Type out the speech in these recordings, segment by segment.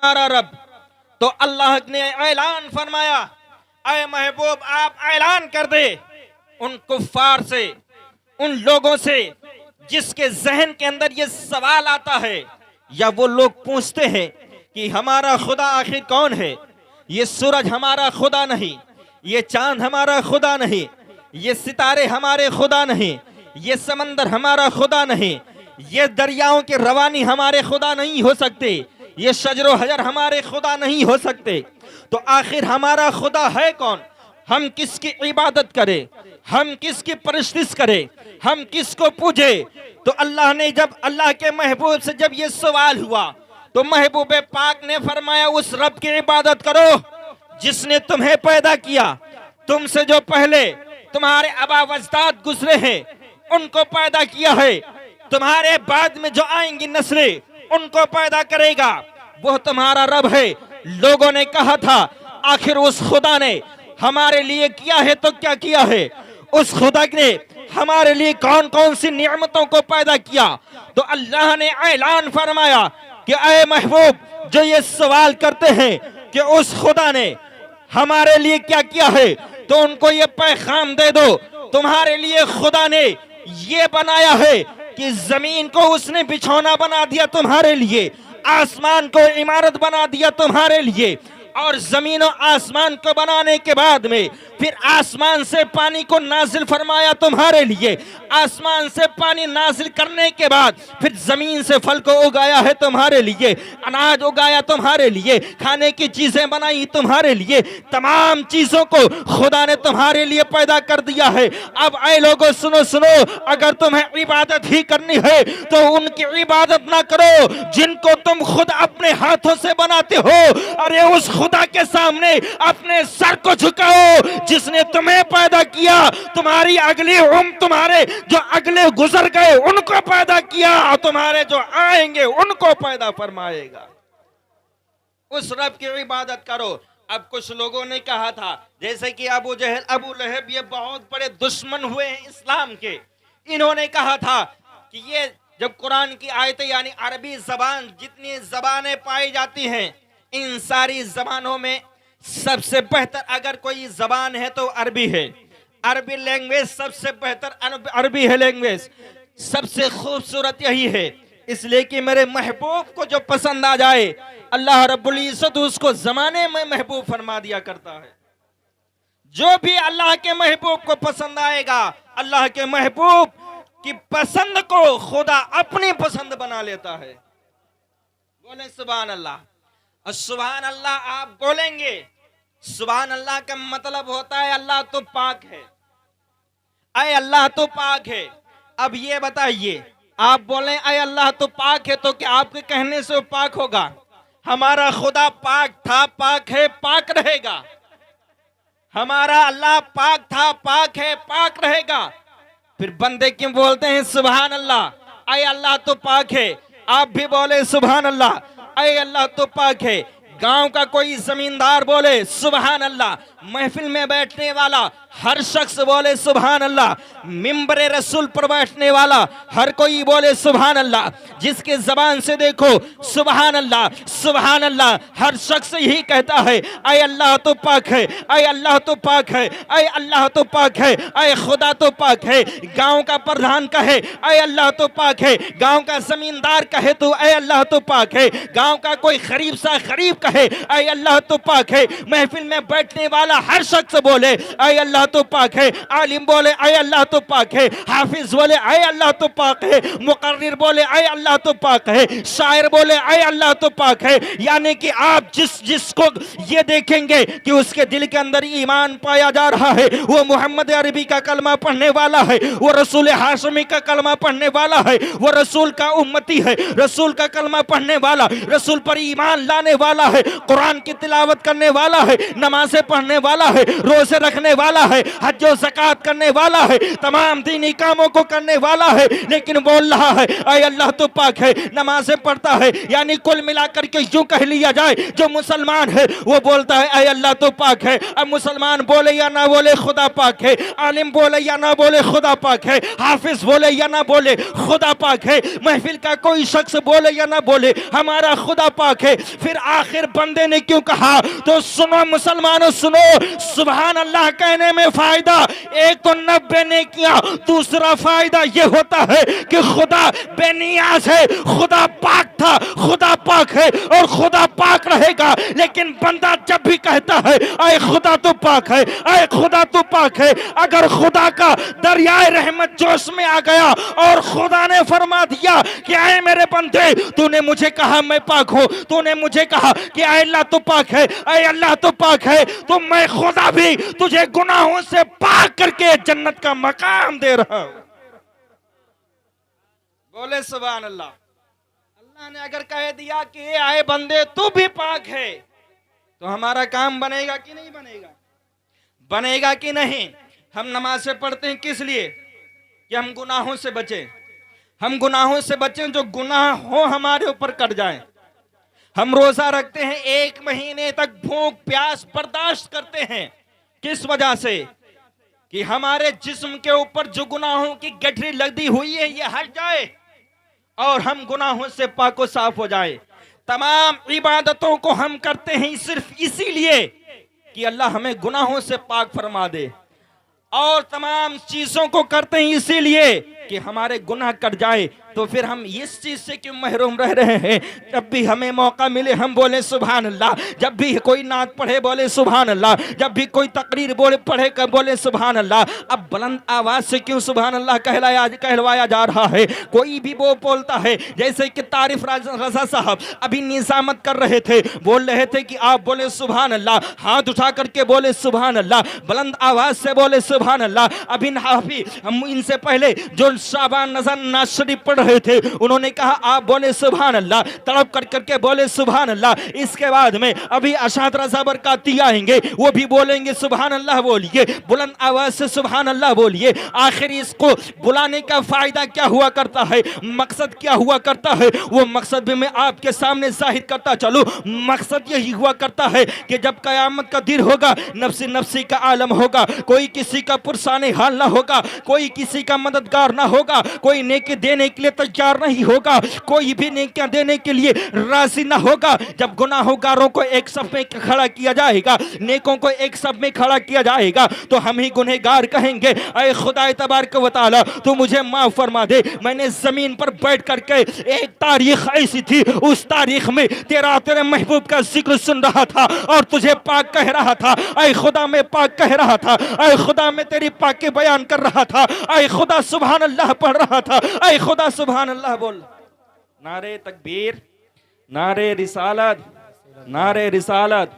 ہمارا رب۔ تو اللہ نے اعلان فرمایا، اے محبوب آپ اعلان کر دے ان کفار سے، ان لوگوں سے جس کے ذہن کے اندر یہ سوال آتا ہے یا وہ لوگ پوچھتے ہیں کہ ہمارا خدا آخر کون ہے؟ یہ سورج ہمارا خدا نہیں، یہ چاند ہمارا خدا نہیں، یہ ستارے ہمارے خدا نہیں، یہ سمندر ہمارا خدا نہیں، یہ دریاؤں کے روانی ہمارے خدا نہیں ہو سکتے، یہ شجر و حجر ہمارے خدا نہیں ہو سکتے، تو آخر ہمارا خدا ہے کون؟ ہم کس کی عبادت کریں؟ ہم کس کی پرستش کریں؟ ہم کس کو پوجے؟ تو اللہ نے جب اللہ کے محبوب سے جب یہ سوال ہوا تو محبوب پاک نے فرمایا اس رب کی عبادت کرو جس نے تمہیں پیدا کیا، تم سے جو پہلے تمہارے آبا و اجداد گزرے ہیں ان کو پیدا کیا ہے، تمہارے بعد میں جو آئیں گی نسلیں ان کو پیدا کرے گا، وہ تمہارا رب ہے۔ لوگوں نے کہا تھا آخر اس خدا نے ہمارے لیے کیا ہے تو کیا کیا ہے؟ اس خدا نے ہمارے لیے کون کون سی نعمتوں کو پیدا کیا؟ تو اللہ نے اعلان فرمایا کہ اے محبوب جو یہ سوال کرتے ہیں کہ اس خدا نے ہمارے لیے کیا کیا ہے تو ان کو یہ پیغام دے دو، تمہارے لیے خدا نے یہ بنایا ہے کہ زمین کو اس نے بچھونا بنا دیا تمہارے لیے، آسمان کو عمارت بنا دیا تمہارے لیے، اور زمین و آسمان کو بنانے کے بعد میں پھر آسمان سے پانی کو نازل فرمایا تمہارے لیے، آسمان سے پانی نازل کرنے کے بعد پھر زمین سے پھل کو اگایا ہے تمہارے لیے، اناج اگایا تمہارے لیے، کھانے کی چیزیں بنائی تمہارے لیے، تمام چیزوں کو خدا نے تمہارے لیے پیدا کر دیا ہے۔ اب اے لوگوں سنو سنو، اگر تمہیں عبادت ہی کرنی ہے تو ان کی عبادت نہ کرو جن کو تم خود اپنے ہاتھوں سے بناتے ہو، ارے اس خدا کے سامنے اپنے سر کو جھکاؤ جس نے تمہیں پیدا کیا، تمہاری اگلی تمہارے جو اگلے گزر گئے ان کو پیدا کیا، اور تمہارے جو آئیں گے ان کو پیدا فرمائے گا۔ اس رب کی عبادت کرو۔ اب کچھ لوگوں نے کہا تھا جیسے کہ ابو جہل ابو لہب یہ بہت بڑے دشمن ہوئے ہیں اسلام کے، انہوں نے کہا تھا کہ یہ جب قرآن کی آیتیں یعنی عربی زبان جتنی زبانیں پائی جاتی ہیں ان ساری زبانوں میں سب سے بہتر اگر کوئی زبان ہے تو عربی ہے، عربی لینگویج سب سے بہتر عربی ہے لینگویج، سب سے خوبصورت یہی ہے، اس لیے کہ میرے محبوب کو جو پسند آ جائے اللہ رب العزت اس کو زمانے میں محبوب فرما دیا کرتا ہے۔ جو بھی اللہ کے محبوب کو پسند آئے گا اللہ کے محبوب کی پسند کو خدا اپنی پسند بنا لیتا ہے۔ بولیں سبحان اللہ۔ اور سبحان اللہ آپ بولیں گے، سبحان اللہ کا مطلب ہوتا ہے اللہ تو پاک ہے، اے اللہ تو پاک ہے۔ اب یہ بتائیے آپ بولیں اے اللہ تو پاک ہے تو کیا آپ کے کہنے سے وہ پاک ہوگا؟ ہمارا خدا پاک تھا، پاک ہے، پاک رہے گا۔ ہمارا اللہ پاک تھا، پاک ہے، پاک رہے گا۔ پھر بندے کیوں بولتے ہیں سبحان اللہ؟ اے اللہ تو پاک ہے، آپ بھی بولے سبحان اللہ، اے اللہ تو پاک ہے۔ گاؤں کا کوئی زمیندار بولے سبحان اللہ، محفل میں بیٹھنے والا ہر شخص بولے سبحان اللہ، منبر رسول پر بیٹھنے والا ہر کوئی بولے سبحان اللہ، جس کے زبان سے دیکھو سبحان اللہ سبحان اللہ، ہر شخص یہی کہتا ہے اے اللہ تو پاک ہے، اے اللہ تو پاک ہے، اے اللہ تو پاک ہے، اے خدا تو پاک ہے۔ گاؤں کا پردھان کہے اے اللہ تو پاک ہے، گاؤں کا زمیندار کہے تو اے اللہ تو پاک ہے، گاؤں کا کوئی غریب سا غریب کہے اے اللہ تو پاک ہے، محفل میں بیٹھنے والا ہر شخص بولے اے اللہ تو پاک ہے، عالم بولے اے اللہ تو پاک ہے، حافظ بولے اے اللہ تو پاک ہے، مقرر بولے اے اللہ تو پاک ہے، شاعر بولے اے اللہ تو پاک ہے۔ یعنی کہ آپ جس کو یہ دیکھیں گے کہ اس کے دل کے اندر ایمان پایا جا رہا ہے، وہ محمد عربی کا کلمہ پڑھنے والا ہے، وہ رسول ہاشمی کا کلمہ پڑھنے والا ہے، وہ رسول کا امتی ہے، رسول کا کلمہ پڑھنے والا، رسول پر ایمان لانے والا ہے، قرآن کی تلاوت کرنے والا ہے، نمازیں پڑھنے والا ہے، روزے رکھنے والا ہے، ہے, حج و زکات کرنے والا ہے, تمام دینی کاموں کو کرنے والا ہے, لیکن بول رہا ہے اے اللہ تو پاک ہے, نمازیں پڑھتا ہے. یعنی کل ملا کر کے یوں کہہ لیا جائے جو مسلمان ہے وہ بولتا ہے اے اللہ تو پاک ہے. اب مسلمان بولے یا نہ بولے خدا پاک ہے, عالم بولے یا نہ بولے خدا پاک ہے, حافظ بولے یا نہ بولے خدا پاک ہے, محفل کا کوئی شخص بولے یا نہ بولے ہمارا خدا پاک ہے. پھر آخر بندے نے کیوں کہا؟ تو سنو مسلمانوں سنو, سبحان اللہ کہنے میں فائدہ ایک تو 90 نیکیاں, دوسرا فائدہ یہ ہوتا ہے کہ خدا بے نیاز ہے, خدا پاک تھا, خدا پاک ہے اور خدا پاک رہے گا. لیکن بندہ جب بھی کہتا ہے اے خدا تو پاک ہے, اے خدا تو پاک ہے, اگر خدا کا دریائے رحمت جوش میں آ گیا اور خدا نے فرما دیا کہ اے میرے بندے تو نے مجھے کہا میں پاک ہوں, تو نے مجھے کہا کہ اے اللہ تو پاک ہے, اے اللہ تو پاک ہے, تو میں خدا بھی تجھے گناہوں سے پاک کر کے جنت کا مقام دے رہا ہوں. بولے سبحان اللہ. اللہ نے اگر کہہ دیا کہ اے بندے تو بھی پاک ہے تو ہمارا کام بنے گا کہ نہیں بنے گا؟ بنے گا کہ نہیں؟ ہم نمازیں پڑھتے ہیں کس لیے؟ کہ ہم گناہوں سے بچیں, ہم گناہوں سے بچیں جو گناہ ہو ہمارے اوپر کٹ جائیں. ہم روزہ رکھتے ہیں 1 مہینے تک, بھوک پیاس برداشت کرتے ہیں. کس وجہ سے؟ کہ ہمارے جسم کے اوپر جو گناہوں کی گٹھری لگی ہوئی ہے یہ ہٹ جائے اور ہم گناہوں سے پاک و صاف ہو جائے. تمام عبادتوں کو ہم کرتے ہیں صرف اسی لیے کہ اللہ ہمیں گناہوں سے پاک فرما دے, اور تمام چیزوں کو کرتے ہیں اسی لیے کہ ہمارے گناہ کٹ جائے. تو پھر ہم اس چیز سے کیوں محروم رہ رہے ہیں؟ جب بھی ہمیں موقع ملے ہم بولے سبحان اللہ, جب بھی کوئی نعت پڑھے بولے سبحان اللہ, جب بھی کوئی تقریر پڑھے بولے سبحان اللہ. اب بلند آواز سے کیوں سبحان اللہ کہلوایا جا رہا ہے؟ کوئی بھی وہ بولتا ہے, جیسے کہ طارف رضا صاحب ابھی نظامت کر رہے تھے, بول رہے تھے کہ آپ بولے سبحان اللہ, ہاتھ اٹھا کر کے بولے سبحان اللہ, بلند آواز سے بولے سبحان اللہ. ابھی ہم ان سے پہلے جو شعبان ناز شریف پڑھ رہے تھے انہوں نے کہا آپ بولے سبحان اللہ, تڑپ کر کے بولے سبحان اللہ. اس کے بعد میں ابھی اشاد رضا برکاتی آئیں گے, وہ بھی بولیں گے سبحان اللہ بولیے, بلند آواز سے سبحان اللہ بولیے. آخر اس کو بلانے کا فائدہ کیا ہوا کرتا ہے, مقصد کیا ہوا کرتا ہے؟ وہ مقصد بھی میں آپ کے سامنے ظاہر کرتا چلوں. مقصد یہی ہوا کرتا ہے کہ جب قیامت کا دن ہوگا, نفسی کا عالم ہوگا, کوئی کسی کا پرسان حال نہ ہوگا, کوئی کسی کا مددگار نہ ہوگا, کوئی نیکی دینے کے لیے تیار نہیں ہوگا, کوئی بھی نیکیاں دینے کے لیے راضی نہ ہوگا. جب گناہگاروں کو ایک صف میں کھڑا کیا جائے گا, نیکوں کو ایک صف میں کھڑا کیا جائے گا, تو ہم ہی گنہگار کہیں گے اے خدا تبارک و تعالی تو مجھے معاف فرما دے, میں نے زمین پر بیٹھ کر کے ایک تاریخ ایسی تھی, اس تاریخ میں تیرے محبوب کا ذکر سن رہا تھا اور تجھے پاک کہہ رہا تھا, اے خدا میں پاک کہہ رہا تھا, اے خدا میں تیری پاکی بیان کر رہا تھا, اے خدا سبحان اللہ پڑھ رہا تھا, اے خدا سبحان اللہ بول. نعرے تکبیر, نعرے رسالت, نعرے رسالت,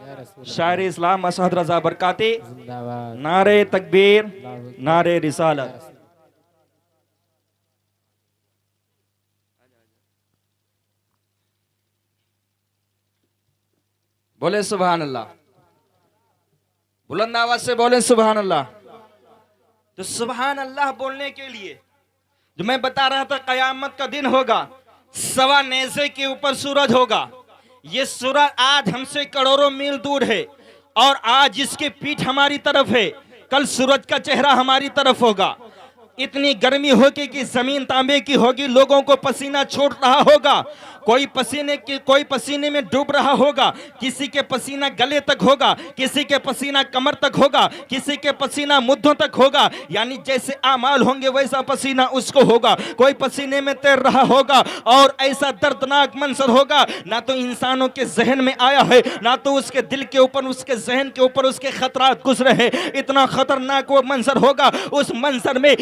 شاعر اسلام اسعد رضا برکاتی, نعرے تکبیر, نعرے رسالت. بولے سبحان اللہ, بلند آواز سے بولے سبحان اللہ. تو سبحان اللہ بولنے کے لیے جو میں بتا رہا تھا قیامت کا دن ہوگا, 1.25 نیزے کے اوپر سورج ہوگا. یہ سورج آج ہم سے کروڑوں میل دور ہے اور آج اس کی پیٹھ ہماری طرف ہے, کل سورج کا چہرہ ہماری طرف ہوگا. اتنی گرمی ہوگی کہ زمین تانبے کی ہوگی, لوگوں کو پسینہ چھوڑ رہا ہوگا, کوئی پسینے میں ڈوب رہا ہوگا, کسی کے پسینہ گلے تک ہوگا, کسی کے پسینہ کمر تک ہوگا, کسی کے پسینہ مدھوں تک ہوگا. یعنی جیسے اعمال ہوں گے ویسا پسینہ اس کو ہوگا. کوئی پسینے میں تیر رہا ہوگا اور ایسا دردناک منظر ہوگا نہ تو انسانوں کے ذہن میں آیا ہے, نہ تو اس کے دل کے اوپر, اس کے ذہن کے اوپر اس کے خطرات گزرے ہیں. اتنا خطرناک وہ منظر ہوگا. اس منظر میں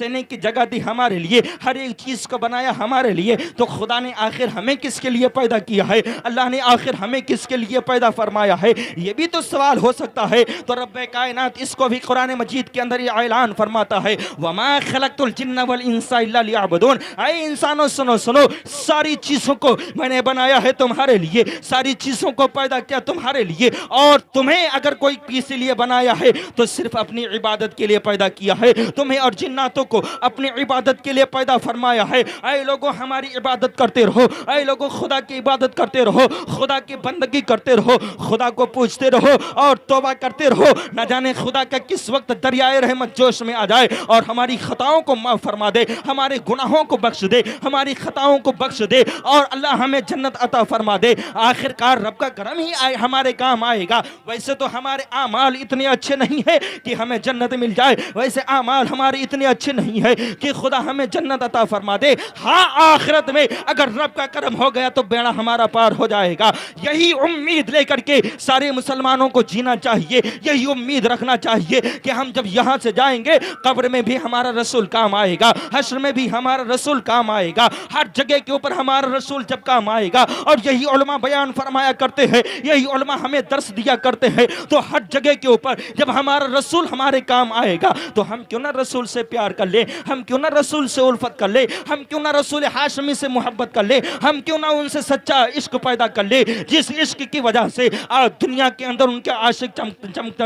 سینے کی جگہ دی ہمارے لیے, ہر ایک چیز کو بنایا ہمارے لیے, تو خدا نے آخر ہمیں کس کے لیے پیدا کیا ہے؟ اللہ نے آخر ہمیں کس کے لیے پیدا فرمایا ہے؟ یہ بھی تو سوال ہو سکتا ہے. تو رب کائنات اس کو بھی قرآن مجید کے اندر یہ اعلان فرماتا ہے, وَمَا خَلَقْتُ الْجِنَّ وَالْإِنسَ إِلَّا لِيَعْبُدُونَ. اے انسانوں سنو سنو, ساری چیزوں کو میں نے بنایا ہے تمہارے لیے, ساری چیزوں کو پیدا کیا تمہارے لیے, اور تمہیں اگر کوئی کسی لیے بنایا ہے تو صرف اپنی عبادت کے لیے پیدا کیا ہے. تمہیں اور جناتوں کو اپنی عبادت کے لیے پیدا فرمایا ہے. اے لوگوں ہماری عبادت کرتے رہو, اے لوگوں خدا کی عبادت کرتے رہو, خدا کی بندگی کرتے رہو, خدا کو پوچھتے رہو اور توبہ کرتے رہو. نہ جانے خدا کا کس وقت دریائے رحمت جوش میں آ جائے اور ہماری خطاؤں کو معاف فرما دے, ہمارے گناہوں کو بخش دے, ہماری خطاؤں کو بخش دے, اور اللہ ہمیں جنت عطا فرما دے. آخر کار رب کا کرم ہی ہمارے کام آئے گا. ویسے تو ہمارے اعمال اتنے اچھے نہیں ہیں کہ ہمیں جنت مل جائے, ویسے اعمال ہمارے اتنے اچھے نہیں ہیں کہ خدا ہمیں جنت عطا فرما دے. ہاں آخرت میں اگر رب کا کرم ہو گیا تو بیڑا ہمارا پار ہو جائے گا. یہی امید لے کر کے سارے مسلمانوں کو جینا چاہیے, یہی امید رکھنا چاہیے کہ ہم جب یہاں سے جائیں گے قبر میں بھی ہمارا رسول کام آئے گا, حشر میں بھی ہمارا رسول کام آئے گا, ہر جگہ کے اوپر ہمارا رسول جب کام آئے گا. اور یہی علماء بیان فرمایا کرتے ہیں, یہی علماء ہمیں درس دیا کرتے ہیں, تو ہر جگہ کے اوپر جب ہمارا رسول ہمارے کام آئے گا تو ہم کیوں نہ رسول سے پیار کر لیں, ہم کیوں نہ رسول سے الفت کر لیں, ہم کیوں نہ رسول ہاشمی سے محبت کر لیں, ہم کیوں نہ ان سے سچا عشق پیدا کر لیں, جس عشق کی وجہ سے آج دنیا کے اندر ان کے عاشق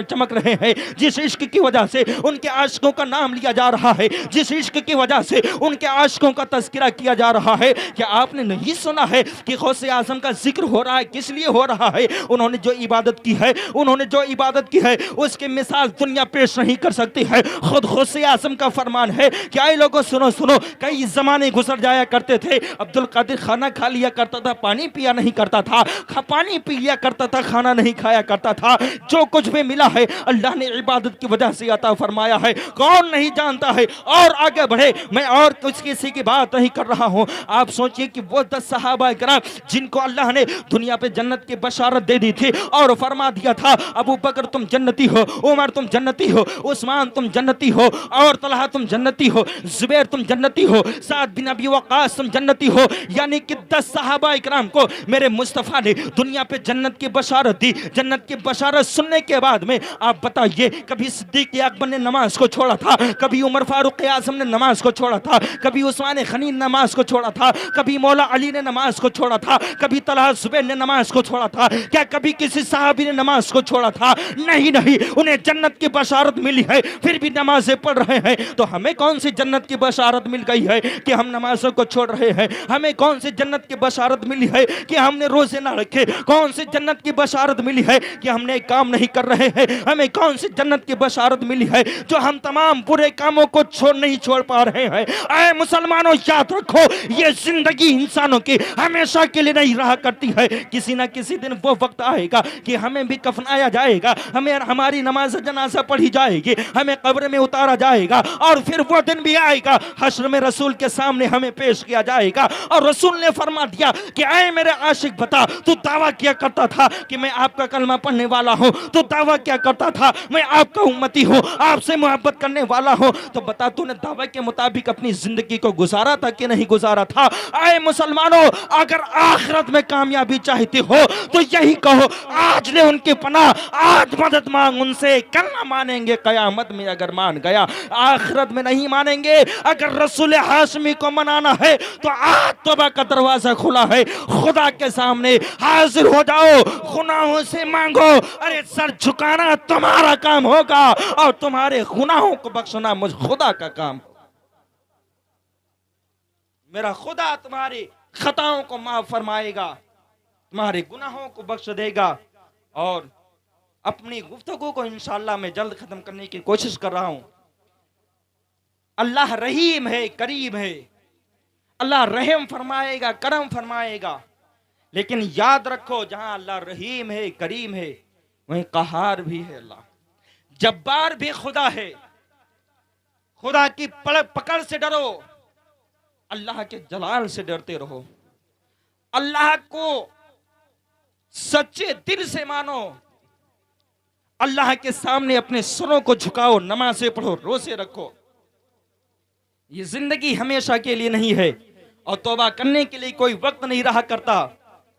چمک رہے ہیں, جس عشق کی وجہ سے ان کے عاشقوں کا نام لیا جا رہا ہے, جس عشق کی وجہ سے ان کے عاشقوں کا تذکرہ کیا جا رہا ہے. کیا آپ نے نہیں سنا ہے کہ غوث اعظم کا ذکر ہو رہا ہے؟ کس لیے ہو رہا ہے؟ انہوں نے جو عبادت کی ہے, انہوں نے جو عبادت کی ہے اس کی مثال دنیا پیش نہیں کر سکتی ہے. خود غوث اعظم کا فرمان ہے کہ اے لوگوں سنو سنو, کئی زمانے گزر جایا کرتے تھے, عبد القادر کھانا کھا لیا کرتا تھا, پانی پیا نہیں کرتا تھا, پانی پی لیا کرتا تھا, کھانا نہیں کھایا کرتا تھا. جو کچھ بھی ملا ہے اللہ نے عبادت کی وجہ سے عطا فرمایا ہے. کون نہیں جانتا ہے؟ اور آگے بڑھے, میں اور کسی کی بات نہیں کر رہا ہوں. آپ سوچئے کہ وہ 10 صحابہ کرام جن کو اللہ نے دنیا پہ جنت کی بشارت دے دی تھی اور فرما دیا تھا ابو بکر تم جنتی ہو, عمر تم جنتی ہو, عثمان تم جنتی ہو, اور طلحہ تم جنتی ہو, زبیر تم جنتی ہو, سعد بن ابی وقاص تم جنتی ہو. یعنی کہ 10 صحابہ اکرام کو میرے مصطفیٰ نے دنیا پہ جنت کی بشارت دی. جنت کی بشارت سننے کے بعد میں آپ بتائیے, کبھی صدیق اکبر نے نماز کو چھوڑا تھا, کبھی عمر فاروق اعظم نے نماز کو چھوڑا تھا, کبھی عثمان غنی نے نماز کو چھوڑا تھا, کبھی مولا علی نے نماز کو چھوڑا تھا, کبھی طلحہ زبیر نے نماز کو چھوڑا تھا؟ کیا کبھی کسی صحابی نے نماز کو چھوڑا تھا؟ نہیں نہیں, انہیں جنت کی بشارت ملی ہے پھر بھی نمازیں پڑھ رہے ہیں. تو ہمیں کون سی جنت کی بشارت مل گئی ہے کہ ہم نمازوں کو چھوڑ رہے ہیں؟ ہمیں کون سی جنت کی بشارت ملی ہے کہ ہم نے روزے نہ رکھے؟ کون سی جنت کی بشارت ملی ہے کہ ہم نے کام نہیں کر رہے ہیں؟ ہمیں کون سی جنت کی بشارت ملی ہے جو ہم تمام برے کاموں کو نہیں چھوڑ پا رہے ہیں؟ اے مسلمانوں یاد رکھو, یہ زندگی انسانوں کی ہمیشہ کے لیے نہیں رہا کرتی ہے. کسی نہ کسی دن وہ وقت آئے گا کہ ہمیں بھی کفنایا جائے گا, ہمیں ہماری نماز جنازہ پڑھی جائے گی, ہمیں قبر میں اتارا جائے گا, اور پھر وہ دن بھی آئے گا حشر میں رسول کے سامنے ہمیں پیش کیا جائے گا. اور رسول نے فرما دیا کہ اے میرے عاشق بتا, تو دعویٰ کیا کرتا تھا کہ میں آپ کا کلمہ پڑھنے والا ہوں, تو دعویٰ کیا کرتا تھا میں آپ کا امتی ہوں, آپ سے محبت کرنے والا ہوں, تو بتا تو نے دعویٰ کے مطابق اپنی زندگی کو گزارا تھا کہ نہیں گزارا تھا؟ اے مسلمانوں, اگر آخرت میں کامیابی چاہتے ہو تو یہی کہو, آج لے ان کی پناہ, آج مدد مانگ ان سے, کل نہ مانیں گے قیامت میں اگر مان گیا, آخرت میں نہیں مانیں گے. اگر رسول ہاشمی کو منانا ہے تو آج توبہ کا دروازہ کھلا ہے, خدا کے سامنے حاضر ہو جاؤ, گناہوں سے مانگو. ارے سر جھکانا تمہارا کام ہوگا اور تمہارے گناہوں کو بخشنا مجھ خدا کا کام. میرا خدا تمہاری خطاؤں کو معاف فرمائے گا, تمہارے گناہوں کو بخش دے گا. اور اپنی گفتگو کو انشاءاللہ میں جلد ختم کرنے کی کوشش کر رہا ہوں. اللہ رحیم ہے, کریم ہے, اللہ رحم فرمائے گا, کرم فرمائے گا. لیکن یاد رکھو, جہاں اللہ رحیم ہے, کریم ہے, وہیں قہار بھی ہے. اللہ جبار بھی خدا ہے. خدا کی پکڑ سے ڈرو, اللہ کے جلال سے ڈرتے رہو, اللہ کو سچے دل سے مانو, اللہ کے سامنے اپنے سروں کو جھکاؤ, نمازیں پڑھو, روزے رکھو. یہ زندگی ہمیشہ کے لیے نہیں ہے، اور توبہ کرنے کے لیے کوئی وقت نہیں رہا کرتا،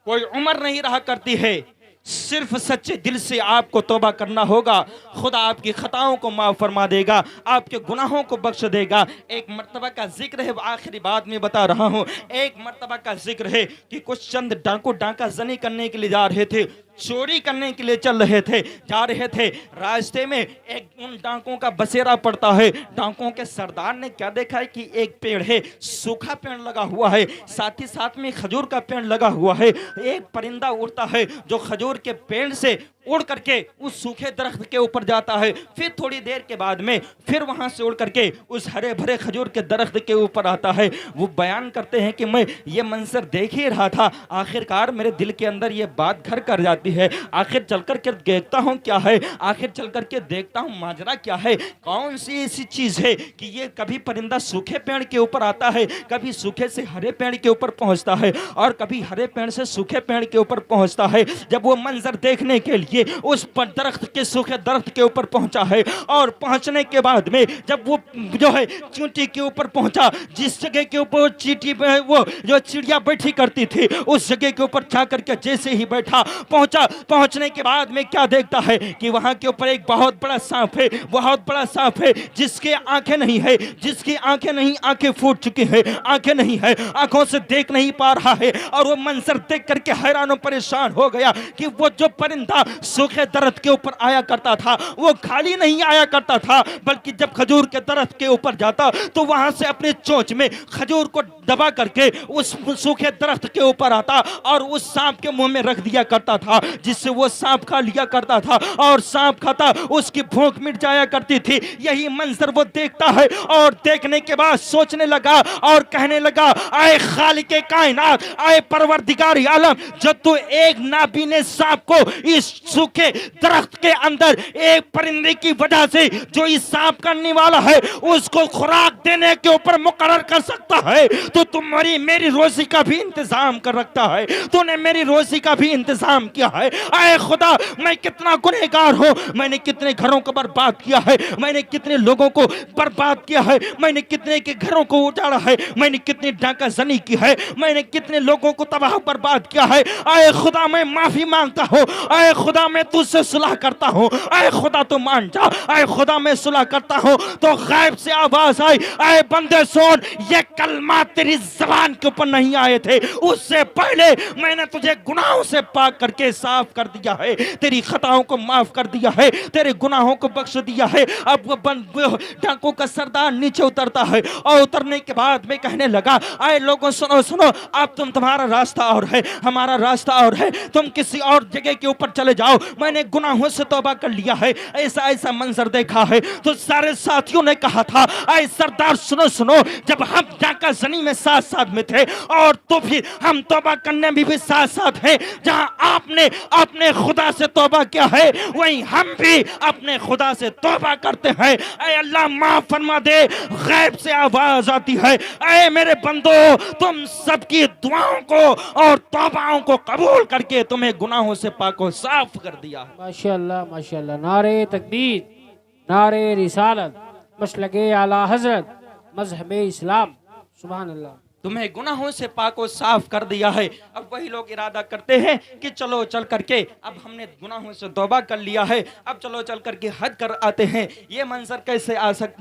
کوئی عمر نہیں رہا کرتی ہے۔ صرف سچے دل سے آپ کو توبہ کرنا ہوگا، خدا آپ کی خطاؤں کو معاف فرما دے گا، آپ کے گناہوں کو بخش دے گا۔ ایک مرتبہ کا ذکر ہے، آخری بات میں بتا رہا ہوں، ایک مرتبہ کا ذکر ہے کہ کچھ چند ڈاکو ڈاکہ زنی کرنے کے لیے جا رہے تھے، چوری کرنے کے لیے چل رہے تھے، جا رہے تھے، راستے میں ایک ان ڈاکوں کا بسیرا پڑتا ہے۔ ڈاکوں کے سردار نے کیا دیکھا ہے کہ ایک پیڑ ہے، سوکھا پیڑ لگا ہوا ہے، ساتھ ہی ساتھ میں کھجور کا پیڑ لگا ہوا ہے۔ ایک پرندہ اڑتا ہے جو کھجور کے پیڑ سے اڑ کر کے اس سوکھے درخت کے اوپر جاتا ہے، پھر تھوڑی دیر کے بعد میں پھر وہاں سے اڑ کر کے اس ہرے بھرے کھجور کے درخت کے اوپر آتا ہے۔ وہ بیان کرتے ہیں کہ میں یہ منظر دیکھ ہی رہا تھا، آخرکار میرے دل کے اندر یہ بات گھر کر جاتی ہے، آخر چل کر کے دیکھتا ہوں کیا ہے، آخر چل کر کے دیکھتا ہوں ماجرا کیا ہے، کون سی ایسی چیز ہے کہ یہ کبھی پرندہ سوکھے پیڑ کے اوپر آتا ہے، کبھی سوکھے سے ہرے پیڑ کے اوپر پہنچتا ہے، اور کبھی ہرے پیڑ سے سوکھے پیڑ کے اوپر پہنچتا ہے۔ جب وہ منظر دیکھنے کے لیے اس پر درخت کے سوکھے درخت کے اوپر پہنچا ہے، اور پہنچنے کے بعد میں جب وہ جو ہے چونٹی کے اوپر پہنچا، جس جگہ کے اوپر چیٹی وہ جو چڑیا بیٹھی کرتی تھی، اس جگہ کے اوپر جا کر کے جیسے ہی بیٹھا پہنچنے کے بعد میں کیا دیکھتا ہے کہ وہاں کے اوپر ایک بہت بڑا سانپ ہے، بہت بڑا سانپ ہے، جس کے آنکھیں نہیں ہے، جس کی آنکھیں نہیں، آنکھیں پھوٹ چکی ہیں، آنکھیں نہیں ہے، آنکھوں سے دیکھ نہیں پا رہا ہے۔ اور وہ منظر دیکھ کر کے حیران و پریشان ہو گیا کہ وہ جو پرندہ سوکھے درخت کے اوپر آیا کرتا تھا وہ خالی نہیں آیا کرتا تھا، بلکہ جب کھجور کے درخت کے اوپر جاتا تو وہاں سے اپنے چونچ میں کھجور کو دبا کر کے اس سوکھے درخت کے اوپر آتا اور اس سانپ کے منہ میں رکھ دیا کرتا تھا، جس سے وہ سانپ کھا لیا کرتا تھا، اور سانپ کھاتا اس کی بھوک مٹ جایا کرتی تھی۔ یہی منظر وہ دیکھتا ہے، اور دیکھنے کے بعد سوچنے لگا اور کہنے لگا، اے خالق کائنات، اے پروردگار عالم، جو تو ایک نابینے سانپ کو اس سوکھے درخت کے اندر ایک پرندے کی وجہ سے جو اس سانپ کرنے والا ہے اس کو خوراک دینے کے اوپر مقرر کر سکتا ہے، تو تمہاری میری روزی کا بھی انتظام کر رکھتا ہے، تو نے میری روزی کا بھی انتظام کیا ہے۔ اے خدا، میں کتنا گنہگار ہوں، میں نے کتنے گھروں کو برباد کیا ہے، میں نے کتنے لوگوں کو برباد کیا ہے، میں نے کتنے کے گھروں کو اجاڑا ہے، میں نے کتنی ڈاکہ زنی کی ہے، میں نے کتنے لوگوں کو تباہ برباد کیا ہے۔ اے خدا، میں معافی مانگتا ہوں، اے خدا میں تجھ سے صلح کرتا ہوں، اے خدا تو مان جا، اے خدا میں صلح کرتا ہوں۔ تو غیب سے آواز آئی، اے بندے سن، یہ کلمات تیری زبان کے اوپر نہیں آئے تھے، اس سے پہلے میں نے تجھے گناہوں سے پاک کر کے صاف کر دیا ہے، تیری خطاؤں کو معاف کر دیا ہے، تیرے گناہوں کو بخش دیا ہے۔ اب وہ ڈاکوں کا سردار نیچے اترتا ہے، اور اترنے کے بعد میں کہنے لگا، اے لوگوں سنو سنو، اب تمہارا راستہ اور ہے، ہمارا راستہ اور ہے، تم کسی اور جگہ کے اوپر چلے جاؤ، میں نے گناہوں سے توبہ کر لیا ہے، ایسا ایسا منظر دیکھا ہے۔ تو سارے ساتھیوں نے کہا تھا، اے سردار سنو سنو، جب ہم ڈاکہ زنی میں ساتھ ساتھ میں تھے، اور تو پھر ہم توبہ کرنے میں بھی ساتھ ساتھ ہیں، جہاں آپ نے اپنے خدا سے توبہ کیا ہے وہیں ہم بھی اپنے خدا سے توبہ کرتے ہیں، اے اللہ معاف فرما دے۔ غیب سے آواز آتی ہے، اے میرے بندو، تم سب کی دعاؤں کو اور توباؤں کو قبول کر کے تمہیں گناہوں سے پاک و صاف کر دیا ہے۔ ماشاءاللہ ماشاءاللہ، نعرہ تکبیر، نعرہ رسالت، مسلک اعلی حضرت، مذہب اسلام، سبحان اللہ۔ تمہیں گناہوں سے پاک و صاف کر دیا ہے۔ اب وہی لوگ ارادہ کرتے ہیں کہ چلو چل کر کے اب ہم نے گناہوں سے توبہ کر لیا ہے، اب چلو چل کر کے حج کر آتے ہیں، یہ منظر کیسے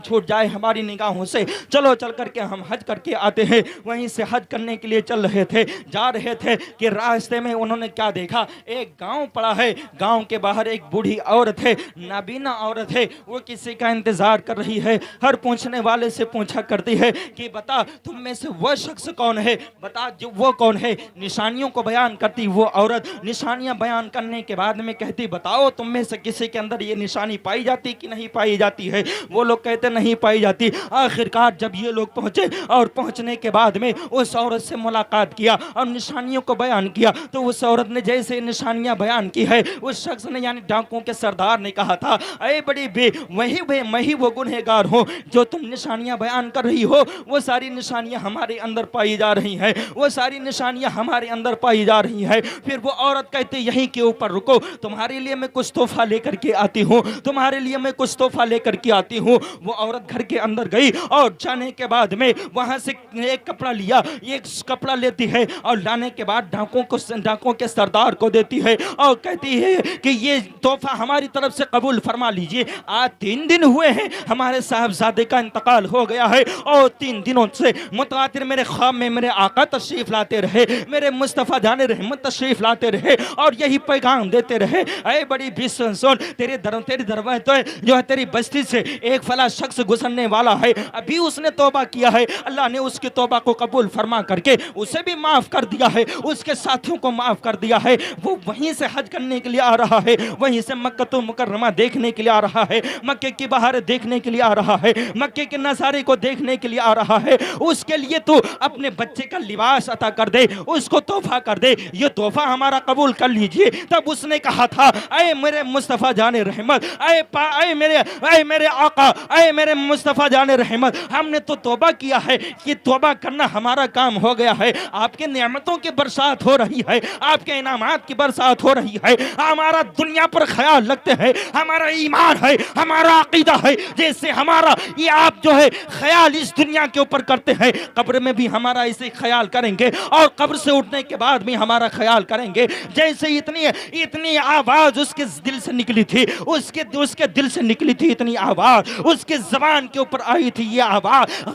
چھوٹ جائے ہماری نگاہوں سے، چلو چل کر کے ہم حج کر کے آتے ہیں۔ وہیں سے حج کرنے کے لیے چل رہے تھے، جا رہے تھے کہ راستے میں انہوں نے کیا دیکھا، ایک گاؤں پڑا ہے، گاؤں کے باہر ایک بوڑھی عورت ہے، نابینا عورت ہے، وہ کسی کا انتظار کر رہی ہے، ہر پوچھنے والے سے پوچھا کرتی ہے کہ بتا تم میں سے وہ شخص کون ہے، بتا جو وہ کون ہے۔ نشانیوں کو بیان کرتی وہ عورت، نشانیاں بیان کرنے کے بعد میں کہتی بتاؤ تم میں سے کسی کے اندر یہ نشانی پائی جاتی کہ نہیں پائی جاتی ہے۔ وہ لوگ کہتے نہیں پائی جاتی۔ آخرکار جب یہ لوگ پہنچے اور پہنچنے کے بعد میں اس عورت سے ملاقات کیا اور نشانیوں کو بیان کیا، تو اس عورت نے جیسے نشانیاں بیان کی ہے، اس شخص نے یعنی ڈاکوں کے سردار نے کہا تھا، اے بڑی بے میں ہی وہ گنہگار ہوں جو تم نشانیاں بیان کر رہی ہو، وہ ساری نشانیاں ہمارے اندر اندر پائی جا رہی ہیں، وہ ساری نشانیاں ہمارے اندر پائی جا رہی ہیں۔ پھر وہ عورت کہتی یہیں کے اوپر رکو، تمہارے لیے میں کچھ تحفہ لے کر کے آتی ہوں، تمہارے لیے میں کچھ تحفہ لے کر کے آتی ہوں۔ وہ عورت گھر کے اندر گئی اور جانے کے بعد میں وہاں سے ایک کپڑا لیا، ایک کپڑا لیتی ہے اور لانے کے بعد ڈاکوں کے سردار کو دیتی ہے اور کہتی ہے کہ یہ تحفہ ہماری طرف سے قبول فرما لیجئے۔ آج 3 دن ہوئے ہیں ہمارے صاحبزادے کا انتقال ہو گیا ہے اور 3 دنوں سے متواتر میرے خواب میں میرے آقا تشریف لاتے رہے، میرے مصطفیٰ جان رحمت تشریف لاتے رہے اور یہی پیغام دیتے رہے، اے بڑی بھی سن تیرے دروازے جو ہے تیری بستی سے ایک فلاں شخص گزرنے والا ہے، ابھی اس نے توبہ کیا ہے، اللہ نے اس کی توبہ کو قبول فرما کر کے اسے بھی معاف کر دیا ہے، اس کے ساتھیوں کو معاف کر دیا ہے، وہ وہیں سے حج کرنے کے لیے آ رہا ہے، وہیں سے مکہ مکرمہ دیکھنے کے لیے آ رہا ہے، مکے کی بہار دیکھنے کے لیے آ رہا ہے، مکے کے نظارے کو دیکھنے کے لیے آ رہا ہے، اس کے لیے تو اپنے بچے کا لباس عطا کر دے، اس کو تحفہ کر دے، یہ تحفہ ہمارا قبول کر لیجئے۔ تب اس نے کہا تھا اے میرے مصطفیٰ جان رحمت، اے میرے آقا، اے میرے مصطفیٰ جان رحمت، ہم نے تو توبہ کیا ہے، یہ توبہ کرنا ہمارا کام ہو گیا ہے، آپ کے نعمتوں کی برسات ہو رہی ہے، آپ کے انعامات کی برسات ہو رہی ہے، ہمارا دنیا پر خیال رکھتے ہیں، ہمارا ایمان ہے، ہمارا عقیدہ ہے، جیسے ہمارا یہ آپ جو ہے خیال اس دنیا کے اوپر کرتے ہیں، قبر میں بھی ہمارا اسے خیال کریں گے اور قبر سے اٹھنے کے بعد بھی ہمارا خیال کریں گے۔ جیسے اتنی آواز اس کے دل سے نکلی تھی، اس کے دل سے نکلی تھی اتنی آواز، اس کے زبان کے اوپر آئی تھی یہ آواز،